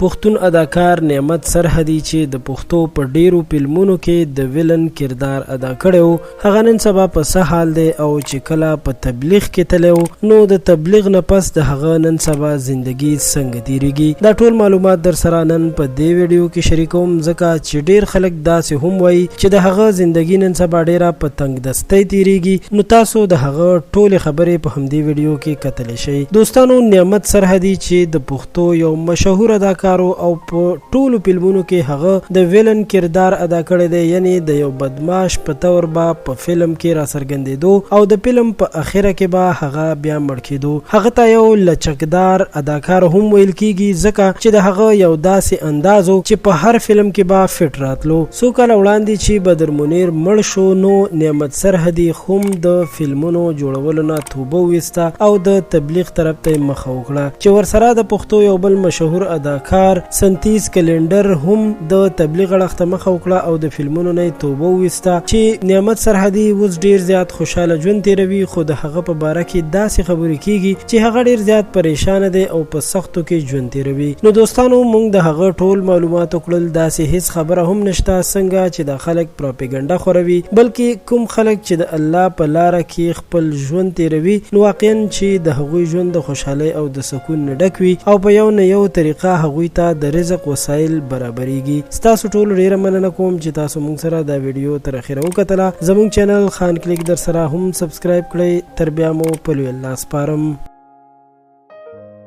پښتون اداکار نعمت سرحدی چې د پښتو په ډیرو فلمونو کې د ویلن کردار ادا کړو هغه نن سبا په څه حال دی او چې کله په تبلیغ کې تلو نو د تبلیغ نه پس د هغه نن سبا زندگی څنګه تیریږي دا ټول معلومات در سره نن په دې ویډیو کې شریکوم ځکه چې ډیر خلک داسې هم وایي چې د هغه زندگی نن سبا ډیره په تنگ دستی تیریږي نو تاسو د هغه ټول خبرې په همدې ویډیو کې کتلی شئ دوستانو نعمت سرحدی چې د پښتو یو مشهور اداکار او په ټولو فلمونو کې هغه د ویلن کردار ادا کړی دی یعنی د یو بدمعاش په تور به په فلم کې را څرګندېدو او د فلم په اخره کې به هغه بیا مړ کېدو هغه ته یو لچکدار اداکار هم ویل کېږي ځکه چې د هغه یو داسې انداز چې په هر فلم کې به فټ راتلو څو کاله وړاندې چې بدر منیر مړ شو نو نعمت سرحدی هم د فلمونو جوړولو نه توبه ویسته او د تبلیغ طرف ته مخه وکړه چې ورسره د پښتو یو بل مشهور اداکار سنتیز کلندر هم د تبلیغ اړخ مخه وکړه او د فلمونو نه توبه ویسته چې نعمت سرحدی اوس ډیر زیات خوشاله ژوند تیروي خو د هغه په باره کې داسې خبرې کیږي چې هغه ډیر زیات پریشان دی او په سختو کې ژوند تیروي نو دوستانو موږ د هغه ټول معلومات وکړل داسې هیڅ خبره هم نشته څنګه چې د خلک پروپاګاندا خوروي بلکې کوم خلک چې د الله په لار کې خپل ژوند تیروي نو واقعا چې د هغوی ژوند د خوشحالۍ او د سکون نه ډک وي او په یو نه یو طریقه هغوی ته د رزق وسایل برابرېږي ستاسو ټول ډیره مننه کوم چې تاسو موږ سره دا ویډیو تر اخره وکتله زموږ چینل خان کلیک در سره هم سبسکرایب کړئ تر بیا مو په لوی الله سپارم